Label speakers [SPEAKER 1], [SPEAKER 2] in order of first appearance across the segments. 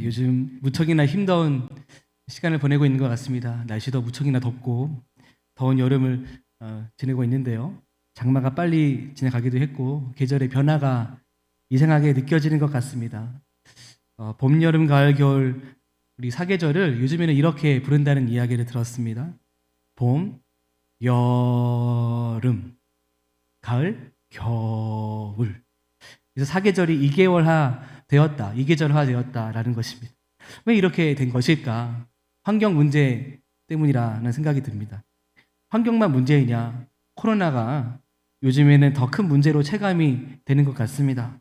[SPEAKER 1] 요즘 무척이나 힘겨운 시간을 보내고 있는 것 같습니다. 날씨도 무척이나 덥고 더운 여름을 지내고 있는데요. 장마가 빨리 지나가기도 했고 계절의 변화가 이상하게 느껴지는 것 같습니다. 봄, 여름, 가을, 겨울 우리 사계절을 요즘에는 이렇게 부른다는 이야기를 들었습니다. 봄, 여름, 가을, 겨울. 그래서 사계절이 이계절화되었다라는 것입니다. 왜 이렇게 된 것일까? 환경 문제 때문이라는 생각이 듭니다. 환경만 문제이냐? 코로나가 요즘에는 더 큰 문제로 체감이 되는 것 같습니다.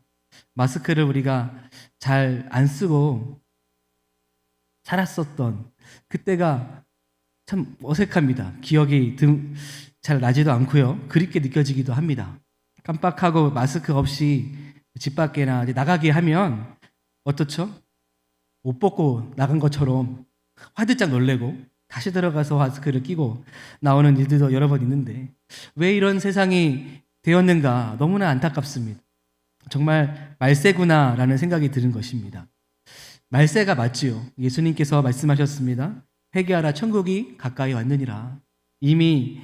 [SPEAKER 1] 마스크를 우리가 잘 안 쓰고 살았었던 그때가 참 어색합니다. 기억이 잘 나지도 않고요. 그립게 느껴지기도 합니다. 깜빡하고 마스크 없이 집 밖에나 나가게 하면 어떻죠? 옷 벗고 나간 것처럼 화들짝 놀래고 다시 들어가서 마스크를 끼고 나오는 일들도 여러 번 있는데 왜 이런 세상이 되었는가 너무나 안타깝습니다. 정말 말세구나라는 생각이 드는 것입니다. 말세가 맞지요. 예수님께서 말씀하셨습니다. 회개하라 천국이 가까이 왔느니라. 이미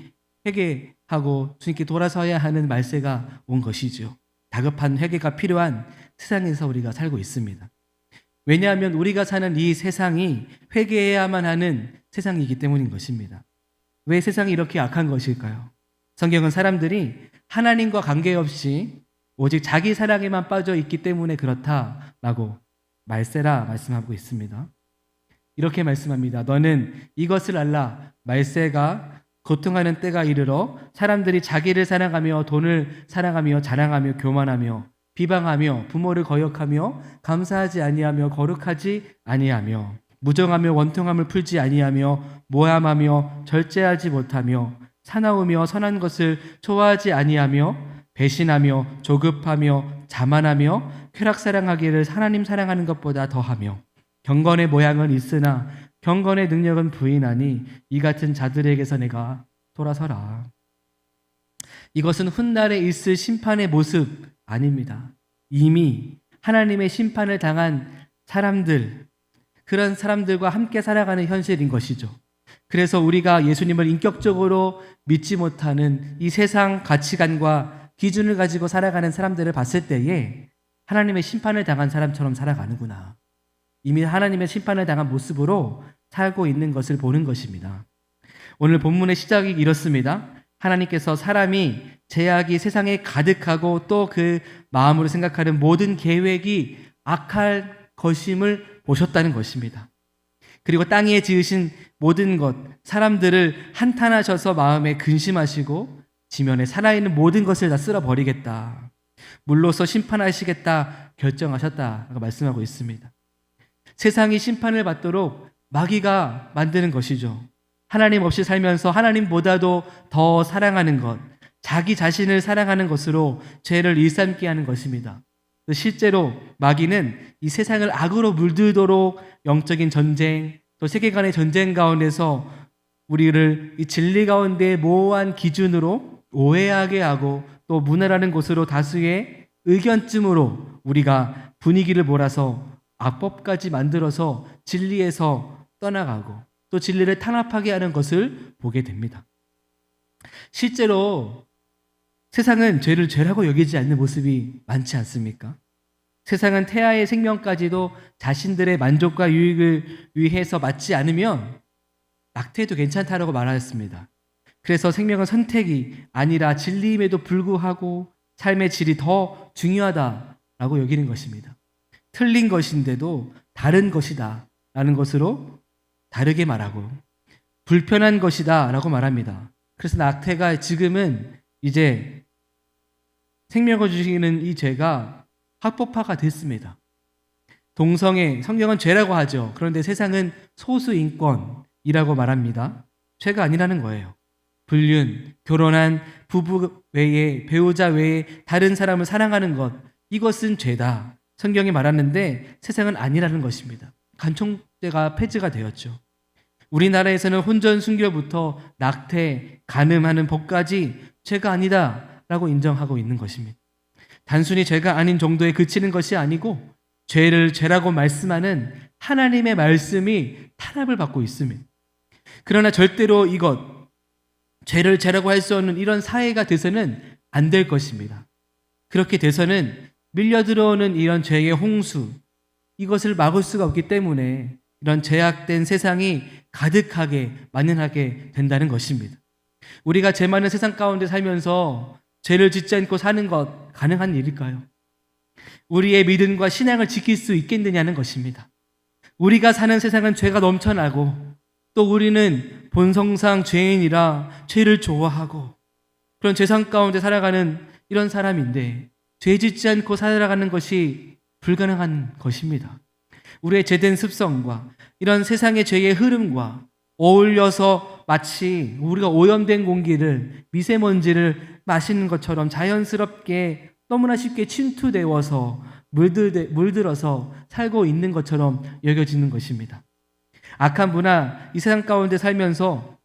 [SPEAKER 1] 회개하고 주님께 돌아서야 하는 말세가 온 것이죠. 다급한 회개가 필요한 세상에서 우리가 살고 있습니다. 왜냐하면 우리가 사는 이 세상이 회개해야만 하는 세상이기 때문인 것입니다. 왜 세상이 이렇게 악한 것일까요? 성경은 사람들이 하나님과 관계없이 오직 자기 사랑에만 빠져 있기 때문에 그렇다라고 말세라 말씀하고 있습니다. 이렇게 말씀합니다. 너는 이것을 알라. 말세가 고통하는 때가 이르러 사람들이 자기를 사랑하며 돈을 사랑하며 자랑하며 교만하며 비방하며 부모를 거역하며 감사하지 아니하며 거룩하지 아니하며 무정하며 원통함을 풀지 아니하며 모함하며 절제하지 못하며 사나우며 선한 것을 좋아하지 아니하며 배신하며 조급하며 자만하며 쾌락사랑하기를 하나님 사랑하는 것보다 더하며 경건의 모양은 있으나 경건의 능력은 부인하니 이 같은 자들에게서 내가 돌아서라. 이것은 훗날에 있을 심판의 모습 아닙니다. 이미 하나님의 심판을 당한 사람들, 그런 사람들과 함께 살아가는 현실인 것이죠. 그래서 우리가 예수님을 인격적으로 믿지 못하는 이 세상 가치관과 기준을 가지고 살아가는 사람들을 봤을 때에 하나님의 심판을 당한 사람처럼 살아가는구나. 이미 하나님의 심판을 당한 모습으로 살고 있는 것을 보는 것입니다. 오늘 본문의 시작이 이렇습니다. 하나님께서 사람이 죄악이 세상에 가득하고 또 그 마음으로 생각하는 모든 계획이 악할 것임을 보셨다는 것입니다. 그리고 땅 위에 지으신 모든 것, 사람들을 한탄하셔서 마음에 근심하시고 지면에 살아있는 모든 것을 다 쓸어버리겠다. 물로서 심판하시겠다 결정하셨다라고 말씀하고 있습니다. 세상이 심판을 받도록 마귀가 만드는 것이죠. 하나님 없이 살면서 하나님보다도 더 사랑하는 것, 자기 자신을 사랑하는 것으로 죄를 일삼게 하는 것입니다. 실제로 마귀는 이 세상을 악으로 물들도록 영적인 전쟁, 또 세계관의 전쟁 가운데서 우리를 이 진리 가운데 모호한 기준으로 오해하게 하고 또 문화라는 곳으로 다수의 의견쯤으로 우리가 분위기를 몰아서 악법까지 만들어서 진리에서 떠나가고 또 진리를 탄압하게 하는 것을 보게 됩니다. 실제로 세상은 죄를 죄라고 여기지 않는 모습이 많지 않습니까? 세상은 태아의 생명까지도 자신들의 만족과 유익을 위해서 맞지 않으면 낙태해도 괜찮다라고 말하였습니다. 그래서 생명은 선택이 아니라 진리임에도 불구하고 삶의 질이 더 중요하다라고 여기는 것입니다. 틀린 것인데도 다른 것이다 라는 것으로 다르게 말하고 불편한 것이다 라고 말합니다. 그래서 낙태가 지금은 이제 생명을 주시는 이 죄가 합법화가 됐습니다. 동성애, 성경은 죄라고 하죠. 그런데 세상은 소수인권이라고 말합니다. 죄가 아니라는 거예요. 불륜, 결혼한 부부 외에 배우자 외에 다른 사람을 사랑하는 것, 이것은 죄다. 성경이 말하는데 세상은 아니라는 것입니다. 간통죄가 폐지가 되었죠. 우리나라에서는 혼전 순결부터 낙태, 간음하는 법까지 죄가 아니다라고 인정하고 있는 것입니다. 단순히 죄가 아닌 정도에 그치는 것이 아니고 죄를 죄라고 말씀하는 하나님의 말씀이 탄압을 받고 있습니다. 그러나 절대로 이것, 죄를 죄라고 할 수 없는 이런 사회가 돼서는 안 될 것입니다. 그렇게 돼서는 밀려 들어오는 이런 죄의 홍수, 이것을 막을 수가 없기 때문에 이런 죄악된 세상이 가득하게 만연하게 된다는 것입니다. 우리가 죄 많은 세상 가운데 살면서 죄를 짓지 않고 사는 것 가능한 일일까요? 우리의 믿음과 신앙을 지킬 수 있겠느냐는 것입니다. 우리가 사는 세상은 죄가 넘쳐나고 또 우리는 본성상 죄인이라 죄를 좋아하고 그런 죄상 가운데 살아가는 이런 사람인데 죄 짓지 않고 살아가는 것이 불가능한 것입니다. 우리의 죄된 습성과 이런 세상의 죄의 흐름과 어울려서 마치 우리가 오염된 공기를, 미세먼지를 마시는 것처럼 자연스럽게 너무나 쉽게 침투되어서 물들어서 살고 있는 것처럼 여겨지는 것입니다. 악한 문화, 이 세상 가운데 살면서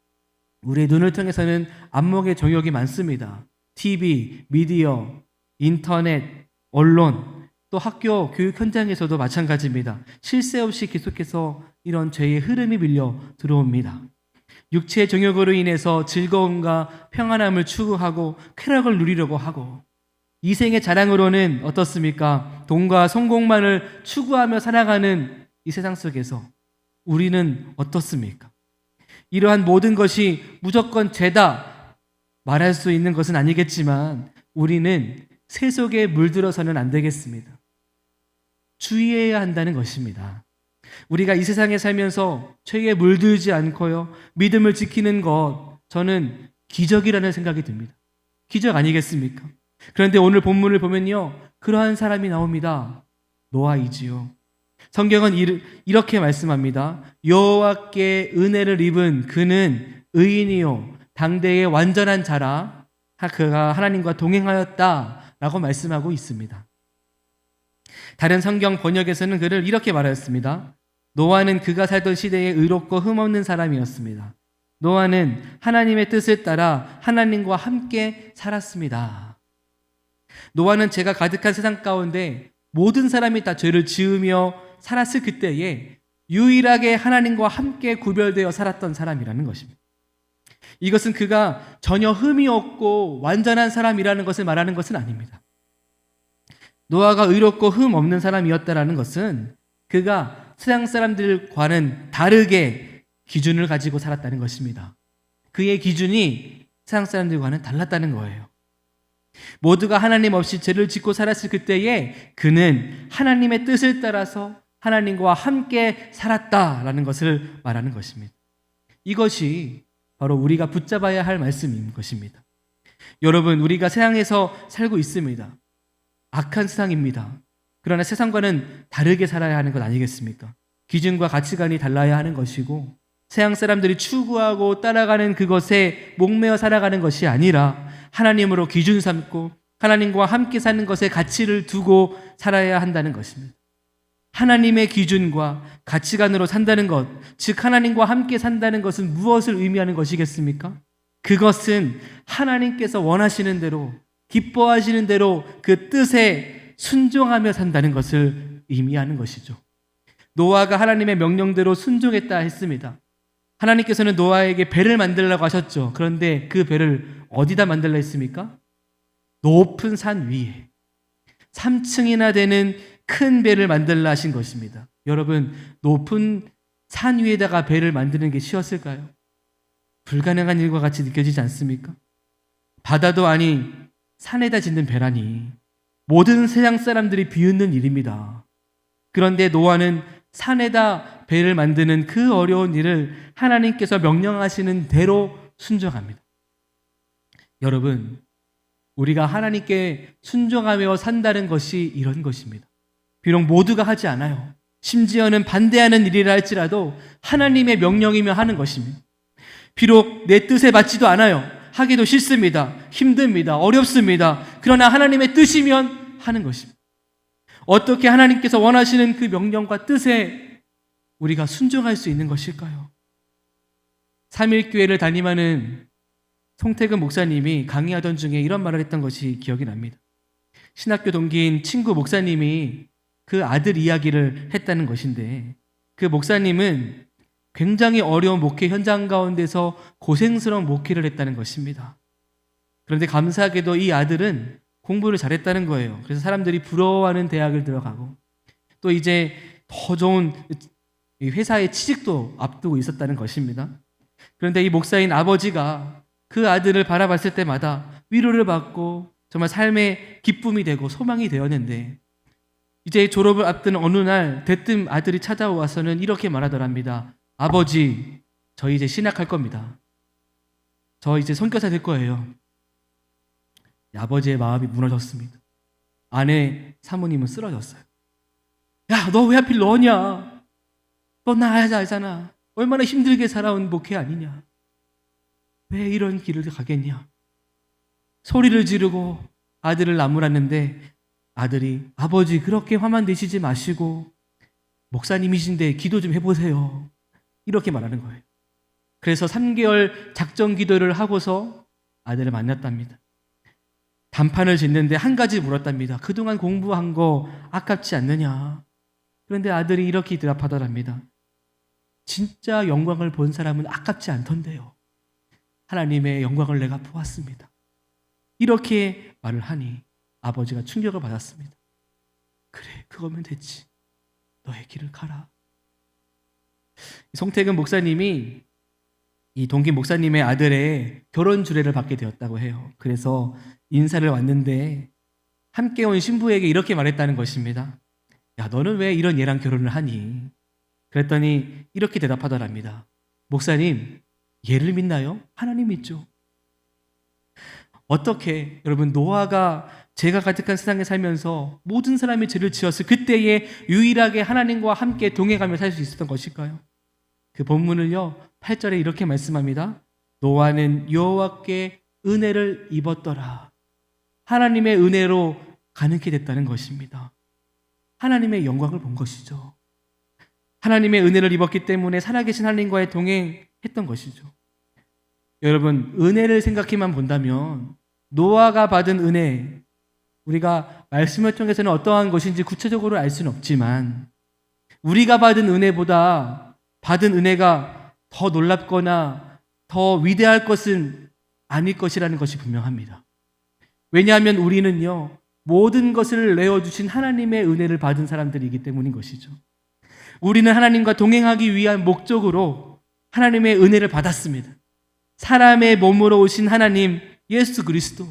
[SPEAKER 1] 우리의 눈을 통해서는 안목의 정욕이 많습니다. TV, 미디어, 인터넷, 언론, 또 학교, 교육 현장에서도 마찬가지입니다. 쉴 새 없이 계속해서 이런 죄의 흐름이 밀려 들어옵니다. 육체의 정욕으로 인해서 즐거움과 평안함을 추구하고 쾌락을 누리려고 하고 이생의 자랑으로는 어떻습니까? 돈과 성공만을 추구하며 살아가는 이 세상 속에서 우리는 어떻습니까? 이러한 모든 것이 무조건 죄다 말할 수 있는 것은 아니겠지만 우리는 새 속에 물들어서는 안 되겠습니다. 주의해야 한다는 것입니다. 우리가 이 세상에 살면서 죄에 물들지 않고요, 믿음을 지키는 것, 저는 기적이라는 생각이 듭니다. 기적 아니겠습니까? 그런데 오늘 본문을 보면요, 그러한 사람이 나옵니다. 노아이지요. 성경은 이렇게 말씀합니다. 여호와께 은혜를 입은 그는 의인이요 당대의 완전한 자라, 그가 하나님과 동행하였다라고 말씀하고 있습니다. 다른 성경 번역에서는 그를 이렇게 말하였습니다. 노아는 그가 살던 시대에 의롭고 흠없는 사람이었습니다. 노아는 하나님의 뜻을 따라 하나님과 함께 살았습니다. 노아는 죄가 가득한 세상 가운데 모든 사람이 다 죄를 지으며 살았을 그때에 유일하게 하나님과 함께 구별되어 살았던 사람이라는 것입니다. 이것은 그가 전혀 흠이 없고 완전한 사람이라는 것을 말하는 것은 아닙니다. 노아가 의롭고 흠 없는 사람이었다라는 것은 그가 세상 사람들과는 다르게 기준을 가지고 살았다는 것입니다. 그의 기준이 세상 사람들과는 달랐다는 거예요. 모두가 하나님 없이 죄를 짓고 살았을 그때에 그는 하나님의 뜻을 따라서 하나님과 함께 살았다라는 것을 말하는 것입니다. 이것이 바로 우리가 붙잡아야 할 말씀인 것입니다. 여러분, 우리가 세상에서 살고 있습니다. 악한 세상입니다. 그러나 세상과는 다르게 살아야 하는 것 아니겠습니까? 기준과 가치관이 달라야 하는 것이고 세상 사람들이 추구하고 따라가는 그것에 목매어 살아가는 것이 아니라 하나님으로 기준 삼고 하나님과 함께 사는 것에 가치를 두고 살아야 한다는 것입니다. 하나님의 기준과 가치관으로 산다는 것, 즉 하나님과 함께 산다는 것은 무엇을 의미하는 것이겠습니까? 그것은 하나님께서 원하시는 대로, 기뻐하시는 대로 그 뜻에 순종하며 산다는 것을 의미하는 것이죠. 노아가 하나님의 명령대로 순종했다 했습니다. 하나님께서는 노아에게 배를 만들라고 하셨죠. 그런데 그 배를 어디다 만들라 했습니까? 높은 산 위에 3층이나 되는 큰 배를 만들라 하신 것입니다. 여러분, 높은 산 위에다가 배를 만드는 게 쉬웠을까요? 불가능한 일과 같이 느껴지지 않습니까? 바다도 아닌 산에다 짓는 배라니 모든 세상 사람들이 비웃는 일입니다. 그런데 노아는 산에다 배를 만드는 그 어려운 일을 하나님께서 명령하시는 대로 순종합니다. 여러분, 우리가 하나님께 순종하며 산다는 것이 이런 것입니다. 비록 모두가 하지 않아요. 심지어는 반대하는 일이라 할지라도 하나님의 명령이며 하는 것입니다. 비록 내 뜻에 맞지도 않아요. 하기도 싫습니다. 힘듭니다. 어렵습니다. 그러나 하나님의 뜻이면 하는 것입니다. 어떻게 하나님께서 원하시는 그 명령과 뜻에 우리가 순종할 수 있는 것일까요? 3.1교회를 담임하는 송태근 목사님이 강의하던 중에 이런 말을 했던 것이 기억이 납니다. 신학교 동기인 친구 목사님이 그 아들 이야기를 했다는 것인데 그 목사님은 굉장히 어려운 목회 현장 가운데서 고생스러운 목회를 했다는 것입니다. 그런데 감사하게도 이 아들은 공부를 잘했다는 거예요. 그래서 사람들이 부러워하는 대학을 들어가고 또 이제 더 좋은 회사의 취직도 앞두고 있었다는 것입니다. 그런데 이 목사인 아버지가 그 아들을 바라봤을 때마다 위로를 받고 정말 삶의 기쁨이 되고 소망이 되었는데 이제 졸업을 앞둔 어느 날 대뜸 아들이 찾아와서는 이렇게 말하더랍니다. 아버지, 저 이제 신학할 겁니다. 저 이제 선교사 될 거예요. 아버지의 마음이 무너졌습니다. 아내 사모님은 쓰러졌어요. 야, 너 왜 하필 너냐? 너 나야 알잖아. 얼마나 힘들게 살아온 목회 아니냐? 왜 이런 길을 가겠냐? 소리를 지르고 아들을 나무랐는데 아들이 아버지 그렇게 화만 내시지 마시고 목사님이신데 기도 좀 해보세요. 이렇게 말하는 거예요. 그래서 3개월 작정 기도를 하고서 아들을 만났답니다. 단판을 짓는데 한 가지 물었답니다. 그동안 공부한 거 아깝지 않느냐? 그런데 아들이 이렇게 대답하더랍니다. 진짜 영광을 본 사람은 아깝지 않던데요. 하나님의 영광을 내가 보았습니다. 이렇게 말을 하니 아버지가 충격을 받았습니다. 그래, 그거면 됐지. 너의 길을 가라. 송태근 목사님이 이 동기 목사님의 아들의 결혼 주례를 받게 되었다고 해요. 그래서 인사를 왔는데 함께 온 신부에게 이렇게 말했다는 것입니다. 야, 너는 왜 이런 얘랑 결혼을 하니? 그랬더니 이렇게 대답하더랍니다. 목사님, 얘를 믿나요? 하나님 믿죠. 어떻게 여러분 노아가 죄가 가득한 세상에 살면서 모든 사람이 죄를 지었을 그때에 유일하게 하나님과 함께 동행하며 살 수 있었던 것일까요? 그 본문을요 8절에 이렇게 말씀합니다. 노아는 여호와께 은혜를 입었더라. 하나님의 은혜로 가능케 됐다는 것입니다. 하나님의 영광을 본 것이죠. 하나님의 은혜를 입었기 때문에 살아계신 하나님과의 동행했던 것이죠. 여러분, 은혜를 생각해만 본다면 노아가 받은 은혜, 우리가 말씀을 통해서는 어떠한 것인지 구체적으로 알 수는 없지만 우리가 받은 은혜보다 받은 은혜가 더 놀랍거나 더 위대할 것은 아닐 것이라는 것이 분명합니다. 왜냐하면 우리는요 모든 것을 내어주신 하나님의 은혜를 받은 사람들이기 때문인 것이죠. 우리는 하나님과 동행하기 위한 목적으로 하나님의 은혜를 받았습니다. 사람의 몸으로 오신 하나님 예수 그리스도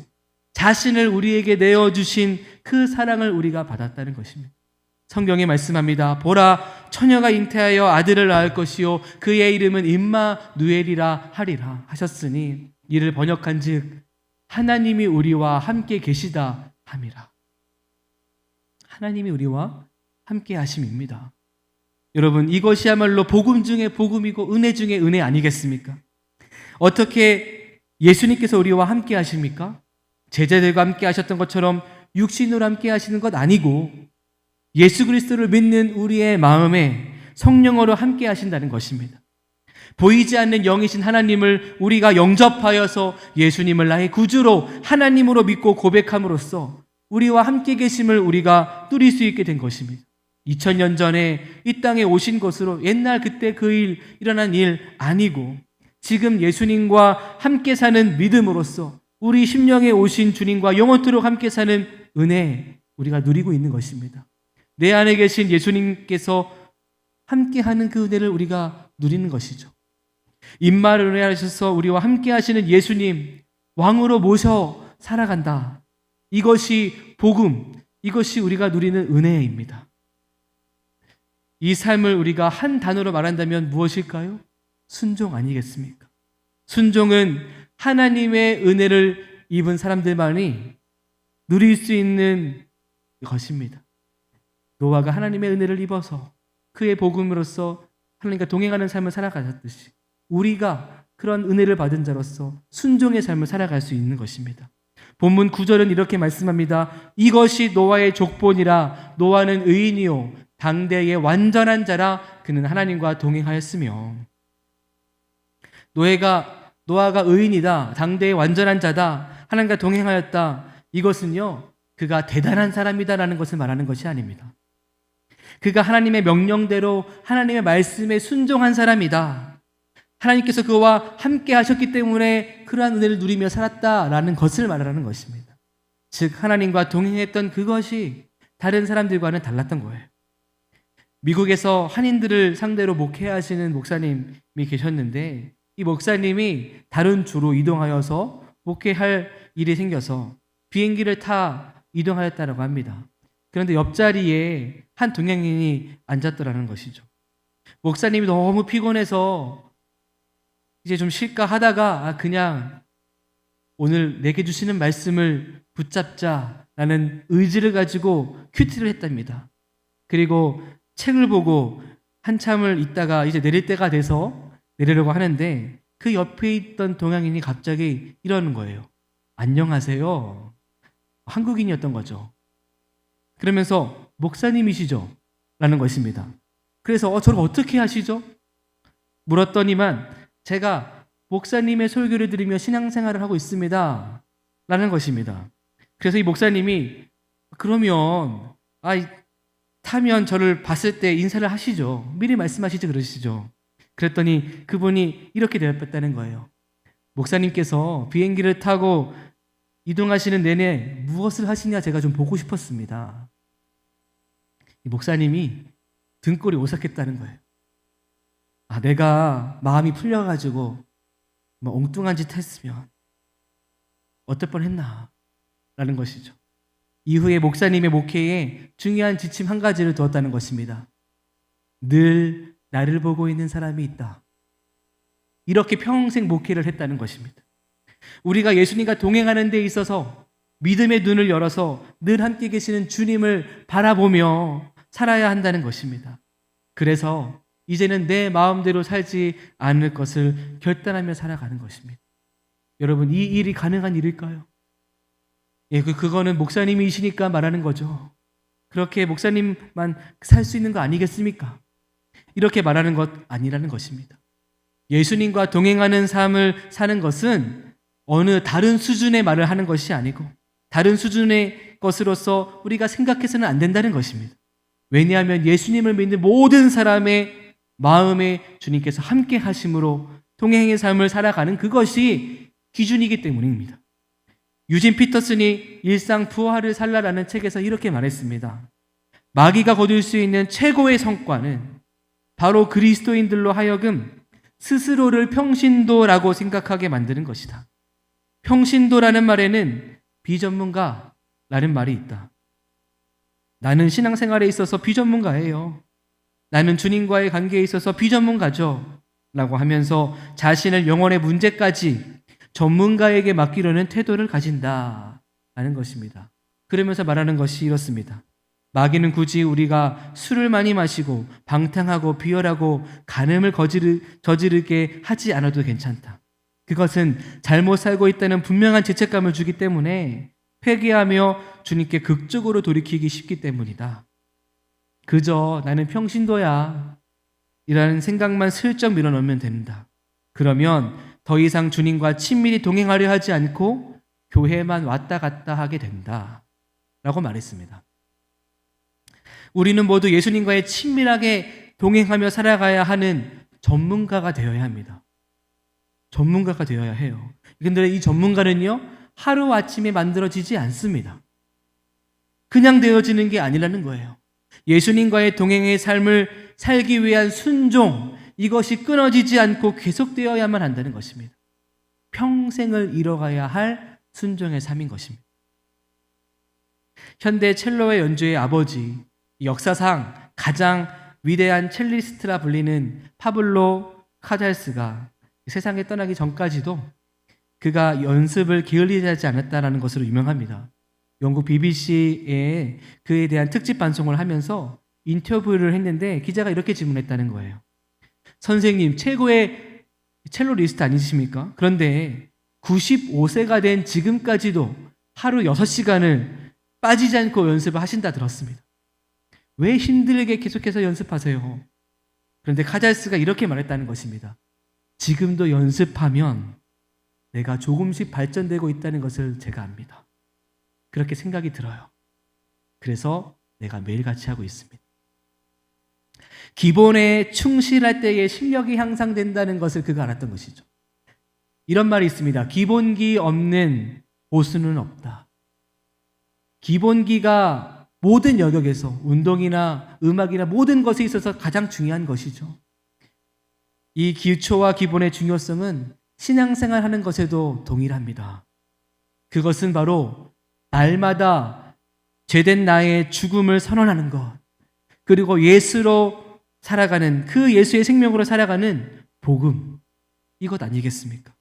[SPEAKER 1] 자신을 우리에게 내어주신 그 사랑을 우리가 받았다는 것입니다. 성경에 말씀합니다. 보라, 처녀가 잉태하여 아들을 낳을 것이요 그의 이름은 임마누엘이라 하리라 하셨으니 이를 번역한즉 하나님이 우리와 함께 계시다 함이라. 하나님이 우리와 함께 하심입니다. 여러분, 이것이야말로 복음 중에 복음이고 은혜 중에 은혜 아니겠습니까? 어떻게 예수님께서 우리와 함께 하십니까? 제자들과 함께 하셨던 것처럼 육신으로 함께 하시는 것 아니고 예수 그리스도를 믿는 우리의 마음에 성령으로 함께 하신다는 것입니다. 보이지 않는 영이신 하나님을 우리가 영접하여서 예수님을 나의 구주로 하나님으로 믿고 고백함으로써 우리와 함께 계심을 우리가 누릴 수 있게 된 것입니다. 2000년 전에 이 땅에 오신 것으로 옛날 그때 그 일 일어난 일 아니고 지금 예수님과 함께 사는 믿음으로써 우리 심령에 오신 주님과 영원토록 함께 사는 은혜 우리가 누리고 있는 것입니다. 내 안에 계신 예수님께서 함께하는 그 은혜를 우리가 누리는 것이죠. 임마를 은혜하셔서 우리와 함께 하시는 예수님 왕으로 모셔 살아간다. 이것이 복음, 이것이 우리가 누리는 은혜입니다. 이 삶을 우리가 한 단어로 말한다면 무엇일까요? 순종 아니겠습니까? 순종은 하나님의 은혜를 입은 사람들만이 누릴 수 있는 것입니다. 노아가 하나님의 은혜를 입어서 그의 복음으로써 하나님과 동행하는 삶을 살아가셨듯이 우리가 그런 은혜를 받은 자로서 순종의 삶을 살아갈 수 있는 것입니다. 본문 9절은 이렇게 말씀합니다. 이것이 노아의 족본이라. 노아는 의인이요 당대의 완전한 자라. 그는 하나님과 동행하였으며. 노아가 의인이다, 당대의 완전한 자다, 하나님과 동행하였다. 이것은요 그가 대단한 사람이다라는 것을 말하는 것이 아닙니다. 그가 하나님의 명령대로 하나님의 말씀에 순종한 사람이다. 하나님께서 그와 함께 하셨기 때문에 그러한 은혜를 누리며 살았다라는 것을 말하는 것입니다. 즉 하나님과 동행했던 그것이 다른 사람들과는 달랐던 거예요. 미국에서 한인들을 상대로 목회하시는 목사님이 계셨는데 이 목사님이 다른 주로 이동하여서 목회할 일이 생겨서 비행기를 타 이동하였다고 합니다. 그런데 옆자리에 한 동양인이 앉았더라는 것이죠. 목사님이 너무 피곤해서 이제 좀 쉴까 하다가 그냥 오늘 내게 주시는 말씀을 붙잡자라는 의지를 가지고 큐티를 했답니다. 그리고 책을 보고 한참을 있다가 이제 내릴 때가 돼서 내리려고 하는데 그 옆에 있던 동양인이 갑자기 이러는 거예요. 안녕하세요. 한국인이었던 거죠. 그러면서 목사님이시죠? 라는 것입니다. 그래서 저를 어떻게 하시죠? 물었더니만 제가 목사님의 설교를 들으며 신앙생활을 하고 있습니다. 라는 것입니다. 그래서 이 목사님이 그러면 타면 저를 봤을 때 인사를 하시죠. 미리 말씀하시지 그러시죠. 그랬더니 그분이 이렇게 대답했다는 거예요. 목사님께서 비행기를 타고 이동하시는 내내 무엇을 하시냐 제가 좀 보고 싶었습니다. 이 목사님이 등골이 오싹했다는 거예요. 내가 마음이 풀려가지고 엉뚱한 짓 했으면 어떨 뻔했나 라는 것이죠. 이후에 목사님의 목회에 중요한 지침 한 가지를 두었다는 것입니다. 늘 나를 보고 있는 사람이 있다. 이렇게 평생 목회를 했다는 것입니다. 우리가 예수님과 동행하는 데 있어서 믿음의 눈을 열어서 늘 함께 계시는 주님을 바라보며 살아야 한다는 것입니다. 그래서 이제는 내 마음대로 살지 않을 것을 결단하며 살아가는 것입니다. 여러분, 이 일이 가능한 일일까요? 그거는 목사님이시니까 말하는 거죠. 그렇게 목사님만 살 수 있는 거 아니겠습니까? 이렇게 말하는 것 아니라는 것입니다. 예수님과 동행하는 삶을 사는 것은 어느 다른 수준의 말을 하는 것이 아니고 다른 수준의 것으로서 우리가 생각해서는 안 된다는 것입니다. 왜냐하면 예수님을 믿는 모든 사람의 마음에 주님께서 함께 하심으로 동행의 삶을 살아가는 그것이 기준이기 때문입니다. 유진 피터슨이 일상 부활을 살라라는 책에서 이렇게 말했습니다. 마귀가 거둘 수 있는 최고의 성과는 바로 그리스도인들로 하여금 스스로를 평신도라고 생각하게 만드는 것이다. 평신도라는 말에는 비전문가라는 말이 있다. 나는 신앙생활에 있어서 비전문가예요. 나는 주님과의 관계에 있어서 비전문가죠. 라고 하면서 자신을 영혼의 문제까지 전문가에게 맡기려는 태도를 가진다. 라는 것입니다. 그러면서 말하는 것이 이렇습니다. 마귀는 굳이 우리가 술을 많이 마시고 방탕하고 비열하고 간음을 저지르게 하지 않아도 괜찮다. 그것은 잘못 살고 있다는 분명한 죄책감을 주기 때문에 회개하며 주님께 극적으로 돌이키기 쉽기 때문이다. 그저 나는 평신도야 이라는 생각만 슬쩍 밀어넣으면 된다. 그러면 더 이상 주님과 친밀히 동행하려 하지 않고 교회만 왔다 갔다 하게 된다. 라고 말했습니다. 우리는 모두 예수님과의 친밀하게 동행하며 살아가야 하는 전문가가 되어야 합니다. 전문가가 되어야 해요. 그런데 이 전문가는요, 하루아침에 만들어지지 않습니다. 그냥 되어지는 게 아니라는 거예요. 예수님과의 동행의 삶을 살기 위한 순종, 이것이 끊어지지 않고 계속되어야만 한다는 것입니다. 평생을 이뤄가야 할 순종의 삶인 것입니다. 현대 첼로의 연주의 아버지, 역사상 가장 위대한 첼리스트라 불리는 파블로 카잘스가 세상에 떠나기 전까지도 그가 연습을 게을리하지 하지 않았다는 것으로 유명합니다. 영국 BBC에 그에 대한 특집 방송을 하면서 인터뷰를 했는데 기자가 이렇게 질문했다는 거예요. 선생님, 최고의 첼로리스트 아니십니까? 그런데 95세가 된 지금까지도 하루 6시간을 빠지지 않고 연습을 하신다 들었습니다. 왜 힘들게 계속해서 연습하세요? 그런데 카잘스가 이렇게 말했다는 것입니다. 지금도 연습하면 내가 조금씩 발전되고 있다는 것을 제가 압니다. 그렇게 생각이 들어요. 그래서 내가 매일같이 하고 있습니다. 기본에 충실할 때에 실력이 향상된다는 것을 그가 알았던 것이죠. 이런 말이 있습니다. 기본기 없는 보수는 없다. 기본기가 모든 영역에서 운동이나 음악이나 모든 것에 있어서 가장 중요한 것이죠. 이 기초와 기본의 중요성은 신앙생활하는 것에도 동일합니다. 그것은 바로 날마다 죄된 나의 죽음을 선언하는 것, 그리고 예수로 살아가는, 그 예수의 생명으로 살아가는 복음, 이것 아니겠습니까?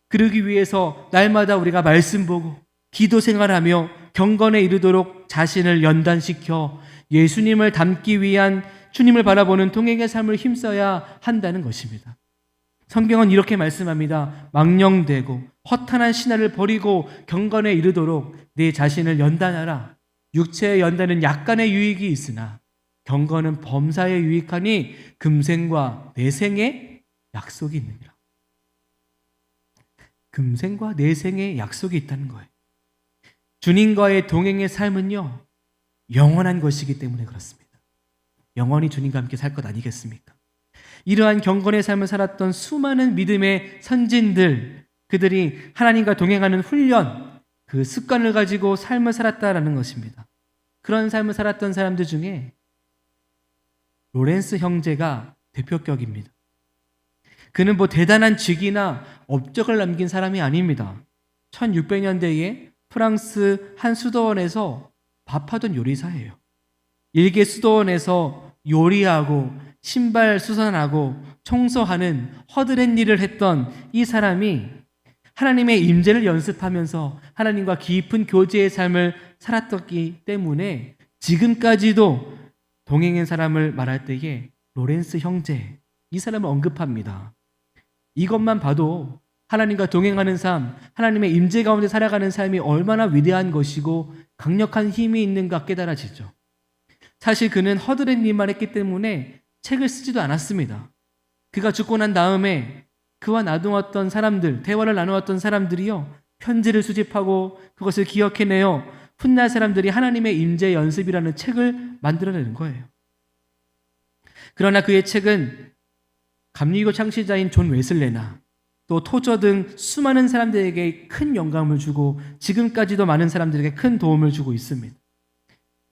[SPEAKER 1] 그러기 위해서 날마다 우리가 말씀 보고 기도 생활하며 경건에 이르도록 자신을 연단시켜 예수님을 닮기 위한, 주님을 바라보는 동행의 삶을 힘써야 한다는 것입니다. 성경은 이렇게 말씀합니다. 망령되고 허탄한 신화를 버리고 경건에 이르도록 내 자신을 연단하라. 육체의 연단은 약간의 유익이 있으나 경건은 범사에 유익하니 금생과 내생의 약속이 있느니라. 금생과 내생의 약속이 있다는 거예요. 주님과의 동행의 삶은요, 영원한 것이기 때문에 그렇습니다. 영원히 주님과 함께 살 것 아니겠습니까? 이러한 경건의 삶을 살았던 수많은 믿음의 선진들, 그들이 하나님과 동행하는 훈련, 그 습관을 가지고 삶을 살았다라는 것입니다. 그런 삶을 살았던 사람들 중에 로렌스 형제가 대표격입니다. 그는 뭐 대단한 직이나 업적을 남긴 사람이 아닙니다. 1600년대에 프랑스 한 수도원에서 밥하던 요리사예요. 일개 수도원에서 요리하고 신발 수선하고 청소하는 허드렛 일을 했던 이 사람이 하나님의 임재를 연습하면서 하나님과 깊은 교제의 삶을 살았기 때문에 지금까지도 동행한 사람을 말할 때에 로렌스 형제, 이 사람을 언급합니다. 이것만 봐도 하나님과 동행하는 삶, 하나님의 임재 가운데 살아가는 삶이 얼마나 위대한 것이고 강력한 힘이 있는가 깨달아지죠. 사실 그는 허드렛 일만 했기 때문에 책을 쓰지도 않았습니다. 그가 죽고 난 다음에 그와 나누었던 사람들, 대화를 나누었던 사람들이요, 편지를 수집하고 그것을 기억해내어 훗날 사람들이 하나님의 임재 연습이라는 책을 만들어내는 거예요. 그러나 그의 책은 감리교 창시자인 존 웨슬레나 또 토저 등 수많은 사람들에게 큰 영감을 주고 지금까지도 많은 사람들에게 큰 도움을 주고 있습니다.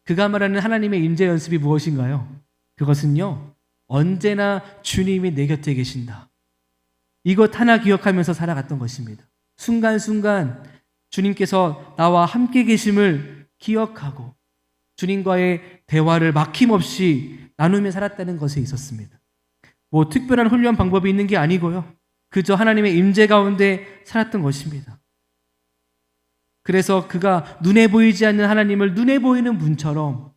[SPEAKER 1] 그가 말하는 하나님의 임재 연습이 무엇인가요? 그것은요, 언제나 주님이 내 곁에 계신다. 이것 하나 기억하면서 살아갔던 것입니다. 순간순간 주님께서 나와 함께 계심을 기억하고 주님과의 대화를 막힘없이 나누며 살았다는 것에 있었습니다. 뭐 특별한 훈련 방법이 있는 게 아니고요, 그저 하나님의 임재 가운데 살았던 것입니다. 그래서 그가 눈에 보이지 않는 하나님을 눈에 보이는 분처럼,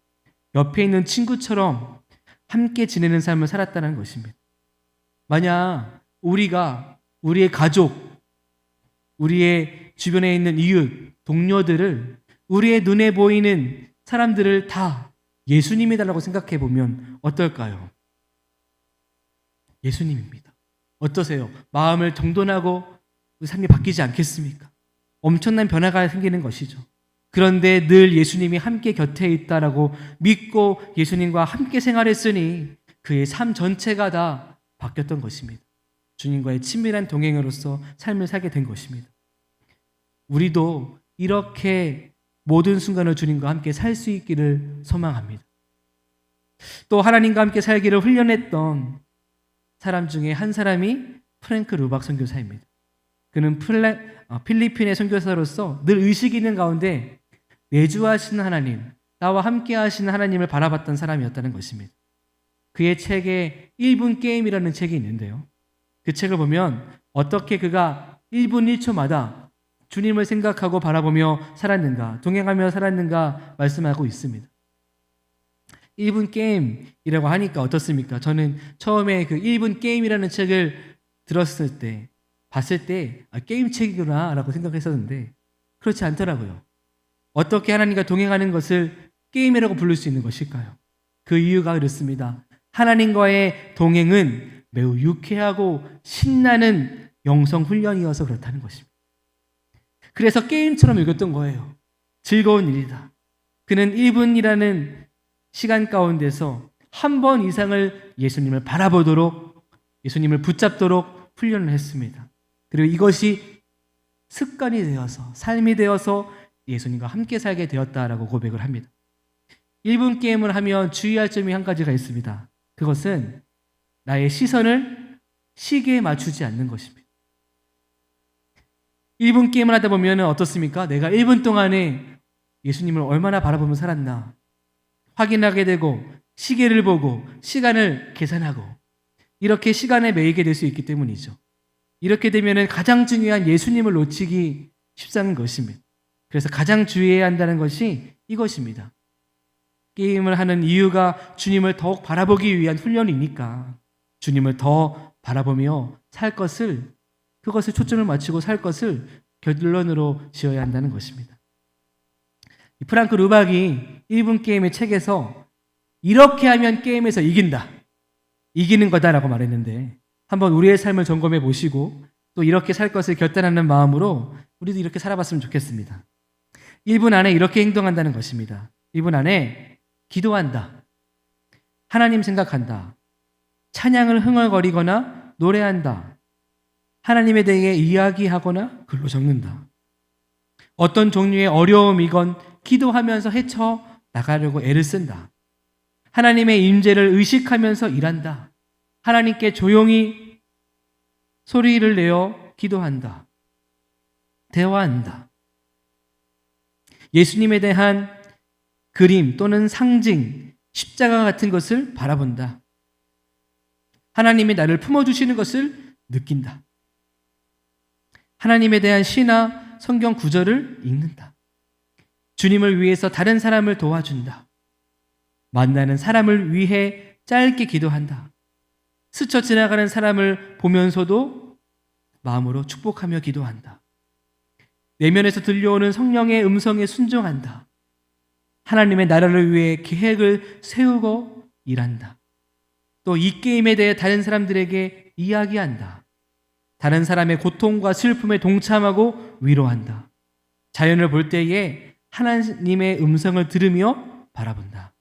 [SPEAKER 1] 옆에 있는 친구처럼 함께 지내는 삶을 살았다는 것입니다. 만약 우리가 우리의 가족, 우리의 주변에 있는 이웃, 동료들을, 우리의 눈에 보이는 사람들을 다 예수님이다라고 생각해 보면 어떨까요? 예수님입니다. 어떠세요? 마음을 정돈하고 삶이 바뀌지 않겠습니까? 엄청난 변화가 생기는 것이죠. 그런데 늘 예수님이 함께 곁에 있다라고 믿고 예수님과 함께 생활했으니 그의 삶 전체가 다 바뀌었던 것입니다. 주님과의 친밀한 동행으로서 삶을 살게 된 것입니다. 우리도 이렇게 모든 순간을 주님과 함께 살 수 있기를 소망합니다. 또 하나님과 함께 살기를 훈련했던 사람 중에 한 사람이 프랭크 루박 선교사입니다. 그는 필리핀의 선교사로서 늘 의식이 있는 가운데 내주하시는 하나님, 나와 함께 하시는 하나님을 바라봤던 사람이었다는 것입니다. 그의 책에 1분 게임이라는 책이 있는데요, 그 책을 보면 어떻게 그가 1분 1초마다 주님을 생각하고 바라보며 살았는가, 동행하며 살았는가 말씀하고 있습니다. 1분 게임이라고 하니까 어떻습니까? 저는 처음에 그 1분 게임이라는 책을 들었을 때, 봤을 때 게임 책이구나 라고 생각했었는데 그렇지 않더라고요. 어떻게 하나님과 동행하는 것을 게임이라고 부를 수 있는 것일까요? 그 이유가 그렇습니다. 하나님과의 동행은 매우 유쾌하고 신나는 영성 훈련이어서 그렇다는 것입니다. 그래서 게임처럼 읽었던 거예요. 즐거운 일이다. 그는 1분이라는 시간 가운데서 한 번 이상을 예수님을 바라보도록, 예수님을 붙잡도록 훈련을 했습니다. 그리고 이것이 습관이 되어서, 삶이 되어서 예수님과 함께 살게 되었다라고 고백을 합니다. 1분 게임을 하면 주의할 점이 한 가지가 있습니다. 그것은 나의 시선을 시계에 맞추지 않는 것입니다. 1분 게임을 하다 보면 어떻습니까? 내가 1분 동안에 예수님을 얼마나 바라보며 살았나 확인하게 되고, 시계를 보고 시간을 계산하고, 이렇게 시간에 매이게 될 수 있기 때문이죠. 이렇게 되면 가장 중요한 예수님을 놓치기 쉽다는 것입니다. 그래서 가장 주의해야 한다는 것이 이것입니다. 게임을 하는 이유가 주님을 더욱 바라보기 위한 훈련이니까 주님을 더 바라보며 살 것을, 그것을 초점을 맞추고 살 것을 결론으로 지어야 한다는 것입니다. 프랑크 루박이 1분 게임의 책에서 이렇게 하면 게임에서 이긴다, 이기는 거다라고 말했는데, 한번 우리의 삶을 점검해 보시고 또 이렇게 살 것을 결단하는 마음으로 우리도 이렇게 살아봤으면 좋겠습니다. 1분 안에 이렇게 행동한다는 것입니다. 1분 안에 기도한다, 하나님 생각한다, 찬양을 흥얼거리거나 노래한다, 하나님에 대해 이야기하거나 글로 적는다. 어떤 종류의 어려움이건 기도하면서 헤쳐 나가려고 애를 쓴다. 하나님의 임재를 의식하면서 일한다. 하나님께 조용히 소리를 내어 기도한다. 대화한다. 예수님에 대한 그림 또는 상징, 십자가 같은 것을 바라본다. 하나님이 나를 품어주시는 것을 느낀다. 하나님에 대한 시나 성경 구절을 읽는다. 주님을 위해서 다른 사람을 도와준다. 만나는 사람을 위해 짧게 기도한다. 스쳐 지나가는 사람을 보면서도 마음으로 축복하며 기도한다. 내면에서 들려오는 성령의 음성에 순종한다. 하나님의 나라를 위해 계획을 세우고 일한다. 또 이 게임에 대해 다른 사람들에게 이야기한다. 다른 사람의 고통과 슬픔에 동참하고 위로한다. 자연을 볼 때에 하나님의 음성을 들으며 바라본다.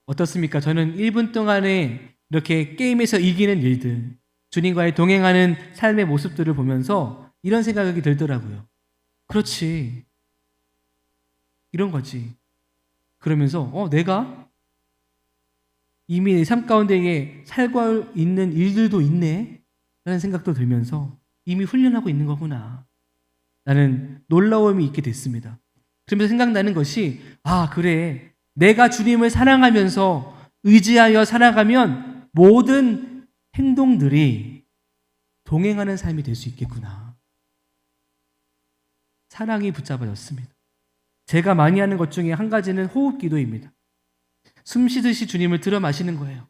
[SPEAKER 1] 어떻습니까? 저는 1분 동안에 이렇게 게임에서 이기는 일들, 주님과의 동행하는 삶의 모습들을 보면서 이런 생각이 들더라고요. 그렇지, 이런 거지. 그러면서 내가 이미 내 삶 가운데에 살고 있는 일들도 있네 라는 생각도 들면서 이미 훈련하고 있는 거구나 라는 놀라움이 있게 됐습니다. 그러면서 생각나는 것이, 그래, 내가 주님을 사랑하면서 의지하여 살아가면 모든 행동들이 동행하는 삶이 될 수 있겠구나. 사랑이 붙잡아졌습니다. 제가 많이 하는 것 중에 한 가지는 호흡 기도입니다. 숨 쉬듯이 주님을 들어 마시는 거예요.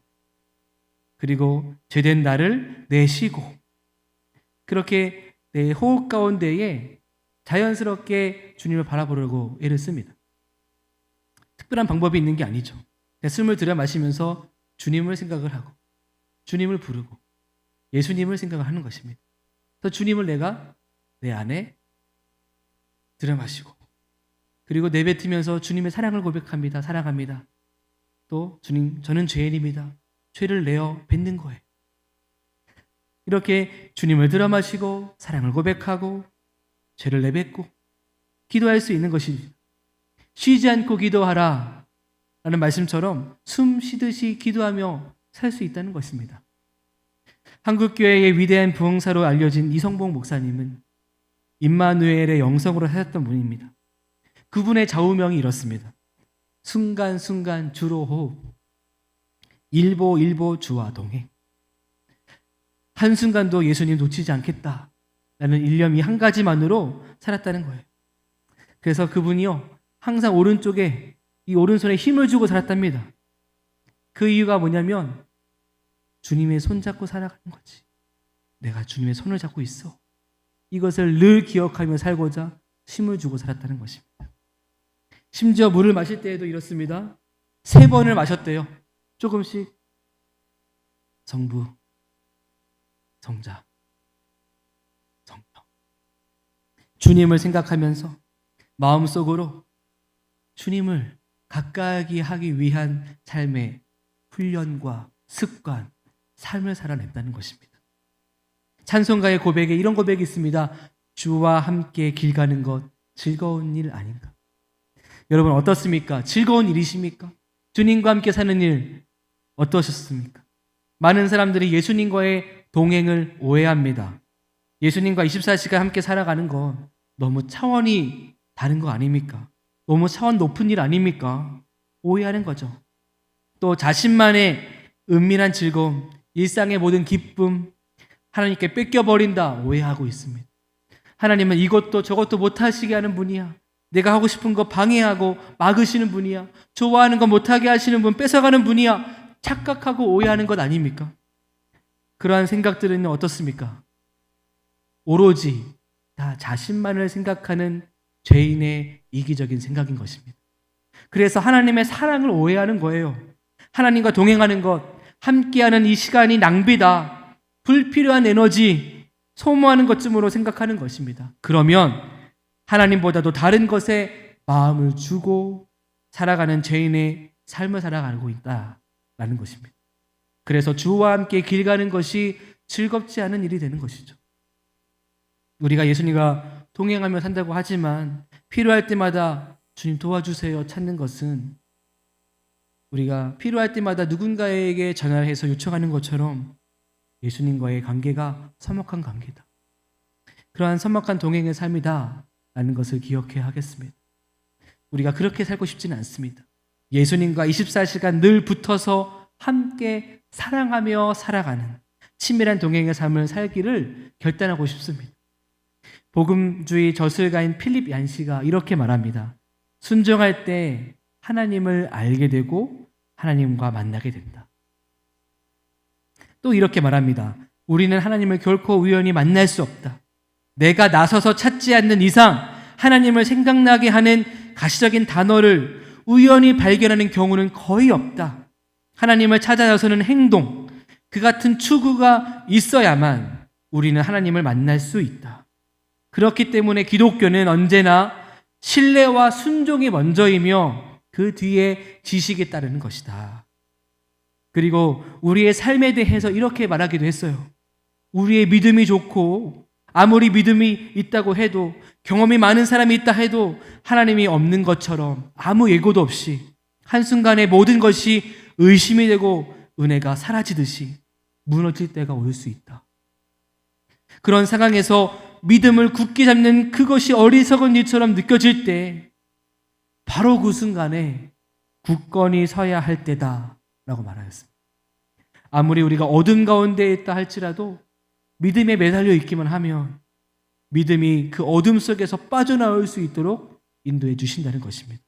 [SPEAKER 1] 그리고 죄된 나를 내쉬고, 그렇게 내 호흡 가운데에 자연스럽게 주님을 바라보려고 애를 씁니다. 특별한 방법이 있는 게 아니죠. 숨을 들여 마시면서 주님을 생각을 하고, 주님을 부르고, 예수님을 생각을 하는 것입니다. 그래서 주님을 내가 내 안에 들여 마시고, 그리고 내뱉으면서 주님의 사랑을 고백합니다. 사랑합니다. 또 주님, 저는 죄인입니다. 죄를 내어 뱉는 거예요. 이렇게 주님을 들어 마시고 사랑을 고백하고 죄를 내뱉고 기도할 수 있는 것입니다. 쉬지 않고 기도하라 라는 말씀처럼 숨 쉬듯이 기도하며 살 수 있다는 것입니다. 한국교회의 위대한 부흥사로 알려진 이성봉 목사님은 임마누엘의 영성으로 사셨던 분입니다. 그분의 좌우명이 이렇습니다. 순간순간 주로 호흡, 일보일보 주와 동행. 한순간도 예수님 놓치지 않겠다라는 일념이 한 가지만으로 살았다는 거예요. 그래서 그분이요, 항상 오른쪽에 이 오른손에 힘을 주고 살았답니다. 그 이유가 뭐냐면 주님의 손 잡고 살아가는 거지. 내가 주님의 손을 잡고 있어. 이것을 늘 기억하며 살고자 힘을 주고 살았다는 것입니다. 심지어 물을 마실 때에도 이렇습니다. 3번을 마셨대요. 조금씩. 성부, 성자, 성령. 주님을 생각하면서 마음속으로 주님을 가까이 하기 위한 삶의 훈련과 습관, 삶을 살아낸다는 것입니다. 찬송가의 고백에 이런 고백이 있습니다. 주와 함께 길 가는 것 즐거운 일 아닌가? 여러분 어떻습니까? 즐거운 일이십니까? 주님과 함께 사는 일 어떠셨습니까? 많은 사람들이 예수님과의 동행을 오해합니다. 예수님과 24시간 함께 살아가는 건 너무 차원이 다른 거 아닙니까? 너무 차원 높은 일 아닙니까? 오해하는 거죠. 또 자신만의 은밀한 즐거움, 일상의 모든 기쁨, 하나님께 뺏겨버린다 오해하고 있습니다. 하나님은 이것도 저것도 못하시게 하는 분이야. 내가 하고 싶은 거 방해하고 막으시는 분이야. 좋아하는 거 못하게 하시는 분, 뺏어가는 분이야. 착각하고 오해하는 것 아닙니까? 그러한 생각들은 어떻습니까? 오로지 다 자신만을 생각하는 죄인의 이기적인 생각인 것입니다. 그래서 하나님의 사랑을 오해하는 거예요. 하나님과 동행하는 것, 함께하는 이 시간이 낭비다. 불필요한 에너지, 소모하는 것쯤으로 생각하는 것입니다. 그러면 하나님보다도 다른 것에 마음을 주고 살아가는 죄인의 삶을 살아가고 있다라는 것입니다. 그래서 주와 함께 길 가는 것이 즐겁지 않은 일이 되는 것이죠. 우리가 예수님과 동행하며 산다고 하지만 필요할 때마다 주님 도와주세요 찾는 것은 우리가 필요할 때마다 누군가에게 전화를 해서 요청하는 것처럼 예수님과의 관계가 서먹한 관계다. 그러한 서먹한 동행의 삶이다 라는 것을 기억해야 하겠습니다. 우리가 그렇게 살고 싶지는 않습니다. 예수님과 24시간 늘 붙어서 함께 사랑하며 살아가는 친밀한 동행의 삶을 살기를 결단하고 싶습니다. 복음주의 저술가인 필립 얀시가 이렇게 말합니다. 순종할 때 하나님을 알게 되고 하나님과 만나게 된다. 또 이렇게 말합니다. 우리는 하나님을 결코 우연히 만날 수 없다. 내가 나서서 찾지 않는 이상 하나님을 생각나게 하는 가시적인 단어를 우연히 발견하는 경우는 거의 없다. 하나님을 찾아 나서는 행동, 그 같은 추구가 있어야만 우리는 하나님을 만날 수 있다. 그렇기 때문에 기독교는 언제나 신뢰와 순종이 먼저이며 그 뒤에 지식에 따르는 것이다. 그리고 우리의 삶에 대해서 이렇게 말하기도 했어요. 우리의 믿음이 좋고 아무리 믿음이 있다고 해도 경험이 많은 사람이 있다 해도 하나님이 없는 것처럼 아무 예고도 없이 한순간에 모든 것이 의심이 되고 은혜가 사라지듯이 무너질 때가 올 수 있다. 그런 상황에서 믿음을 굳게 잡는 그것이 어리석은 일처럼 느껴질 때 바로 그 순간에 굳건히 서야 할 때다라고 말하였습니다. 아무리 우리가 어둠 가운데 있다 할지라도 믿음에 매달려 있기만 하면 믿음이 그 어둠 속에서 빠져나올 수 있도록 인도해 주신다는 것입니다.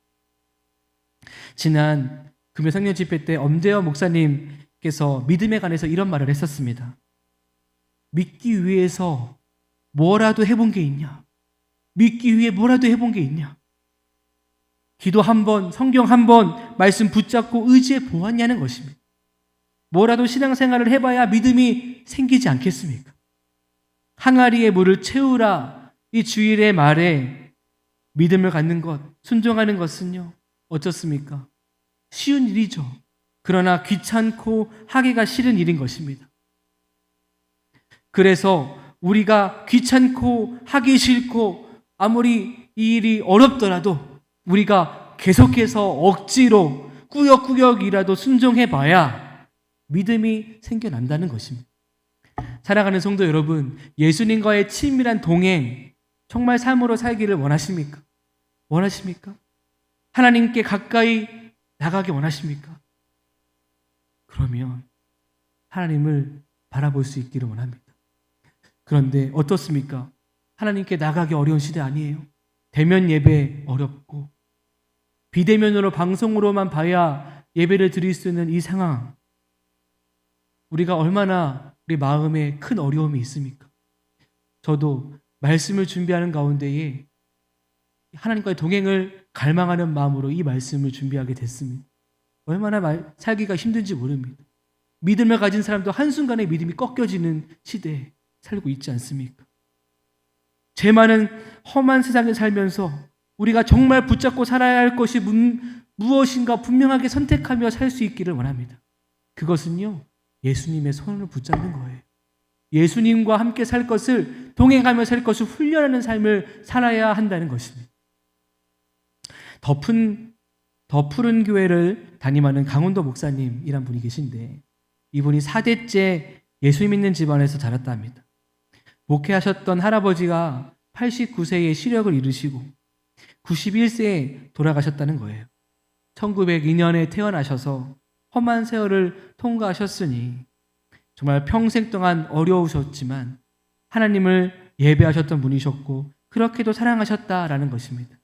[SPEAKER 1] 지난 금요 성령 집회 때 엄재원 목사님께서 믿음에 관해서 이런 말을 했었습니다. 믿기 위해서 뭐라도 해본 게 있냐? 믿기 위해 뭐라도 해본 게 있냐? 기도 한 번, 성경 한 번, 말씀 붙잡고 의지해 보았냐는 것입니다. 뭐라도 신앙생활을 해봐야 믿음이 생기지 않겠습니까? 항아리에 물을 채우라 이 주일의 말에 믿음을 갖는 것, 순종하는 것은요 어떻습니까? 쉬운 일이죠. 그러나 귀찮고 하기가 싫은 일인 것입니다. 그래서 우리가 귀찮고 하기 싫고 아무리 이 일이 어렵더라도 우리가 계속해서 억지로 꾸역꾸역이라도 순종해봐야 믿음이 생겨난다는 것입니다. 사랑하는 성도 여러분, 예수님과의 친밀한 동행 정말 삶으로 살기를 원하십니까? 원하십니까? 하나님께 가까이 나가기 원하십니까? 그러면 하나님을 바라볼 수 있기를 원합니다. 그런데 어떻습니까? 하나님께 나가기 어려운 시대 아니에요? 대면 예배 어렵고 비대면으로 방송으로만 봐야 예배를 드릴 수 있는 이 상황, 우리가 얼마나 우리 마음에 큰 어려움이 있습니까? 저도 말씀을 준비하는 가운데에 하나님과의 동행을 갈망하는 마음으로 이 말씀을 준비하게 됐습니다. 얼마나 살기가 힘든지 모릅니다. 믿음을 가진 사람도 한순간에 믿음이 꺾여지는 시대에 살고 있지 않습니까? 죄 많은 험한 세상에 살면서 우리가 정말 붙잡고 살아야 할 것이 무엇인가 분명하게 선택하며 살 수 있기를 원합니다. 그것은요, 예수님의 손을 붙잡는 거예요. 예수님과 함께 살 것을, 동행하며 살 것을 훈련하는 삶을 살아야 한다는 것입니다. 더 푸른 교회를 담임하는 강원도 목사님이란 분이 계신데, 이분이 4대째 예수 믿는 집안에서 자랐다 합니다. 목회하셨던 할아버지가 89세에 시력을 잃으시고 91세에 돌아가셨다는 거예요. 1902년에 태어나셔서 험한 세월을 통과하셨으니 정말 평생 동안 어려우셨지만 하나님을 예배하셨던 분이셨고 그렇게도 사랑하셨다라는 것입니다.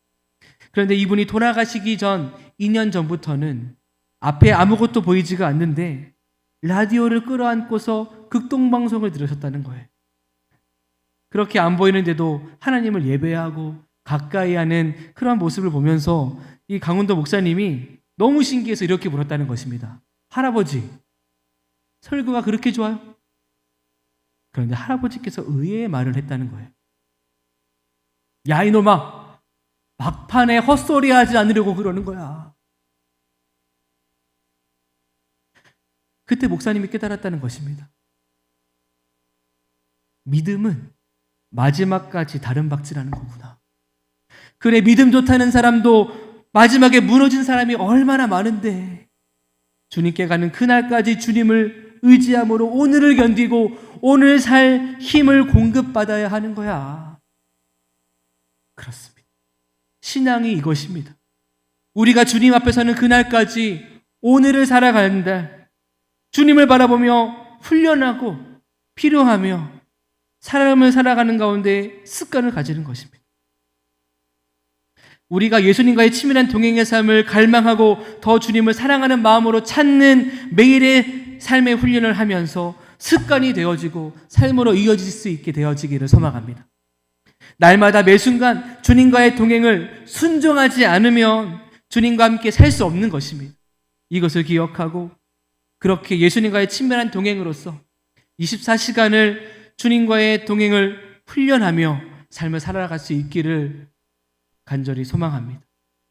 [SPEAKER 1] 그런데 이분이 돌아가시기 전 2년 전부터는 앞에 아무것도 보이지가 않는데 라디오를 끌어안고서 극동방송을 들으셨다는 거예요. 그렇게 안 보이는데도 하나님을 예배하고 가까이 하는 그런 모습을 보면서 이 강원도 목사님이 너무 신기해서 이렇게 물었다는 것입니다. 할아버지, 설교가 그렇게 좋아요? 그런데 할아버지께서 의외의 말을 했다는 거예요. 야, 이놈아, 막판에 헛소리 하지 않으려고 그러는 거야. 그때 목사님이 깨달았다는 것입니다. 믿음은 마지막까지 다른 박질하는 거구나. 그래, 믿음 좋다는 사람도 마지막에 무너진 사람이 얼마나 많은데 주님께 가는 그날까지 주님을 의지함으로 오늘을 견디고 오늘 살 힘을 공급받아야 하는 거야. 그렇습니다. 신앙이 이것입니다. 우리가 주님 앞에 서는 그날까지 오늘을 살아가는데 주님을 바라보며 훈련하고 필요하며 사람을 살아가는 가운데 습관을 가지는 것입니다. 우리가 예수님과의 치밀한 동행의 삶을 갈망하고 더 주님을 사랑하는 마음으로 찾는 매일의 삶의 훈련을 하면서 습관이 되어지고 삶으로 이어질 수 있게 되어지기를 소망합니다. 날마다 매 순간 주님과의 동행을 순종하지 않으면 주님과 함께 살 수 없는 것입니다. 이것을 기억하고 그렇게 예수님과의 친밀한 동행으로서 24시간을 주님과의 동행을 훈련하며 삶을 살아갈 수 있기를 간절히 소망합니다.